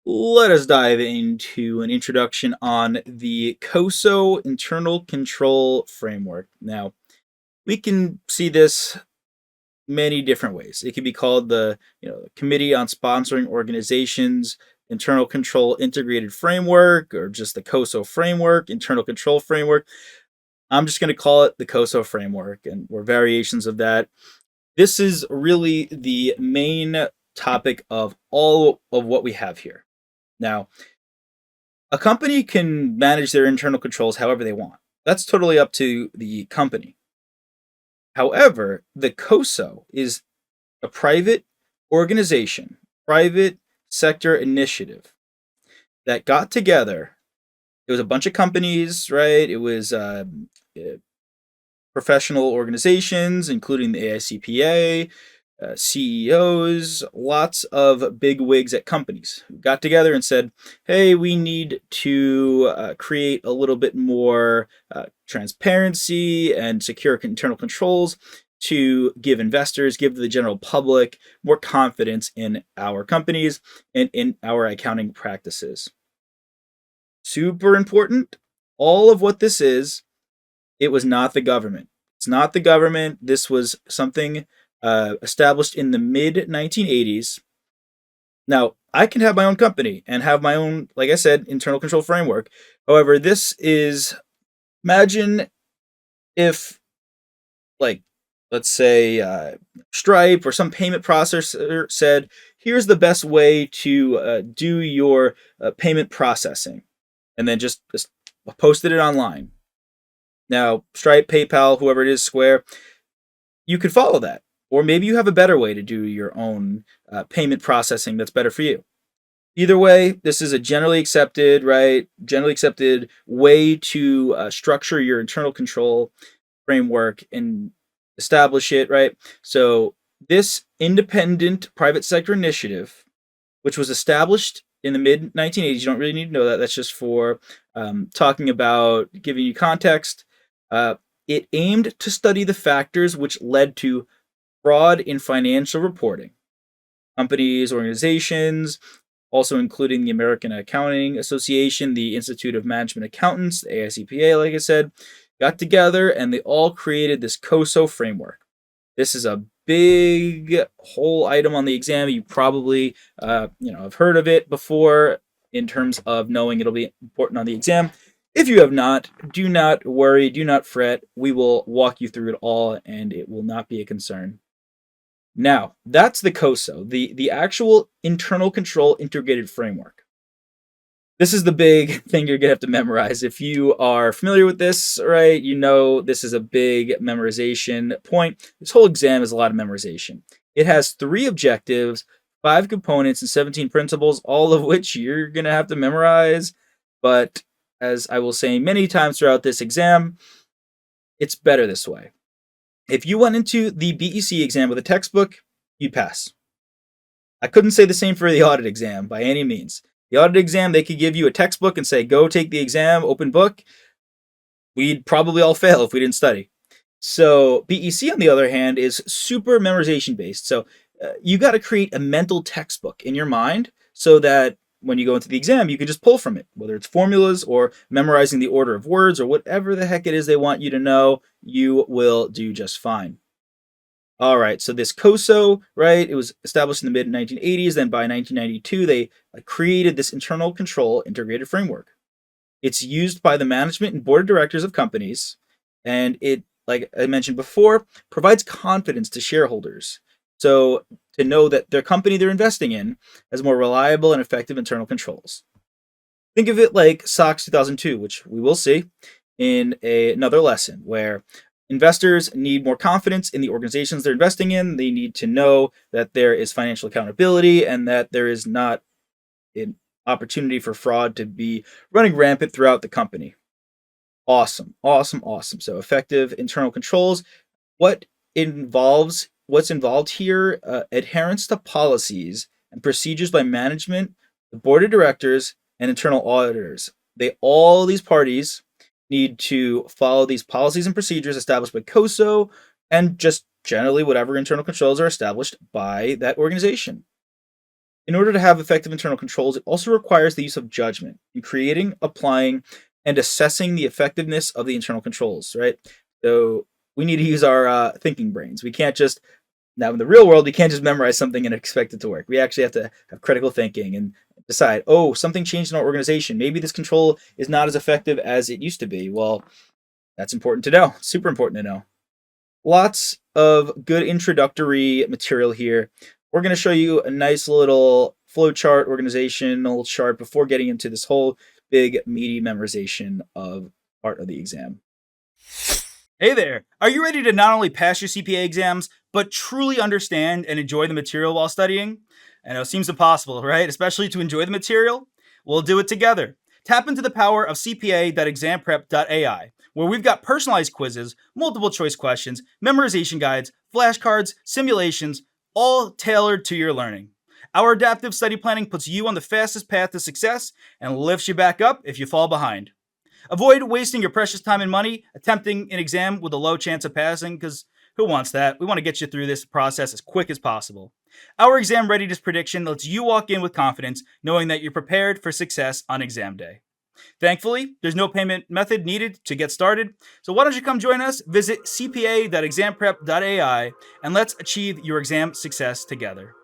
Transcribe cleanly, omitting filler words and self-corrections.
Let us dive into an introduction on the COSO internal control framework. Now, we can see this many different ways. It can be called the Committee on Sponsoring Organizations Internal Control Integrated Framework, or just the COSO framework, internal control framework. I'm just going to call it the COSO framework, and we're variations of that. This is really the main topic of all of what we have here. Now, a company can manage their internal controls however they want. That's totally up to the company. However, the COSO is a private organization, private sector initiative that got together. It was a bunch of companies, right? It was professional organizations, including the AICPA, CEOs, lots of big wigs at companies who got together and said, hey, we need to create a little bit more transparency and secure internal controls to give investors, give the general public more confidence in our companies and in our accounting practices. Super important. All of what this is, it was not the government. It's not the government. This was something established in the mid 1980s. Now, I can have my own company and have my own, like I said, internal control framework. However, this is, imagine if, like, let's say Stripe or some payment processor said, here's the best way to do your payment processing, and then just posted it online. Now, Stripe, PayPal, whoever it is, Square, you could follow that. Or maybe you have a better way to do your own payment processing that's better for you. Either way, this is a generally accepted, right? Generally accepted way to structure your internal control framework and establish it, right? So, this independent private sector initiative, which was established in the mid 1980s, you don't really need to know that. That's just for talking about giving you context. It aimed to study the factors which led to fraud in financial reporting. Companies, organizations, also including the American Accounting Association, the Institute of Management Accountants, the AICPA, like I said, got together and they all created this COSO framework. This is a big whole item on the exam. You probably, have heard of it before in terms of knowing it'll be important on the exam. If you have not, do not worry, do not fret. We will walk you through it all and it will not be a concern. Now, that's the COSO, the actual internal control integrated framework. This is the big thing you're going to have to memorize. If you are familiar with this, right, you know this is a big memorization point. This whole exam is a lot of memorization. It has 3 objectives, 5 components, and 17 principles, all of which you're going to have to memorize. But as I will say many times throughout this exam, it's better this way. If you went into the BEC exam with a textbook, you'd pass. I couldn't say the same for the audit exam by any means. The audit exam, they could give you a textbook and say, go take the exam, open book. We'd probably all fail if we didn't study. So BEC, on the other hand, is super memorization based. So you got to create a mental textbook in your mind so that when you go into the exam, you can just pull from it, whether it's formulas or memorizing the order of words or whatever the heck it is they want you to know, you will do just fine. All right, so this COSO, right, it was established in the mid 1980s. Then by 1992, they created this internal control integrated framework. It's used by the management and board of directors of companies, and it, like I mentioned before, provides confidence to shareholders. So to know that their company they're investing in has more reliable and effective internal controls. Think of it like SOX 2002, which we will see in another lesson, where investors need more confidence in the organizations they're investing in. They need to know that there is financial accountability and that there is not an opportunity for fraud to be running rampant throughout the company. Awesome, awesome, awesome. So effective internal controls. What's involved here? Adherence to policies and procedures by management, the board of directors, and internal auditors. All these parties need to follow these policies and procedures established by COSO and just generally whatever internal controls are established by that organization. In order to have effective internal controls, it also requires the use of judgment in creating, applying, and assessing the effectiveness of the internal controls, right? So we need to use our thinking brains. We can't just, now in the real world, we can't just memorize something and expect it to work. We actually have to have critical thinking and decide, oh, something changed in our organization. Maybe this control is not as effective as it used to be. Well, that's important to know. Super important to know. Lots of good introductory material here. We're going to show you a nice little flowchart, organizational chart before getting into this whole big, meaty memorization of part of the exam. Hey there! Are you ready to not only pass your CPA exams, but truly understand and enjoy the material while studying? I know it seems impossible, right? Especially to enjoy the material? We'll do it together. Tap into the power of CPA.examprep.ai, where we've got personalized quizzes, multiple choice questions, memorization guides, flashcards, simulations, all tailored to your learning. Our adaptive study planning puts you on the fastest path to success and lifts you back up if you fall behind. Avoid wasting your precious time and money attempting an exam with a low chance of passing, because who wants that? We want to get you through this process as quick as possible. Our exam readiness prediction lets you walk in with confidence, knowing that you're prepared for success on exam day. Thankfully, there's no payment method needed to get started, so why don't you come join us? Visit cpa.examprep.ai and let's achieve your exam success together.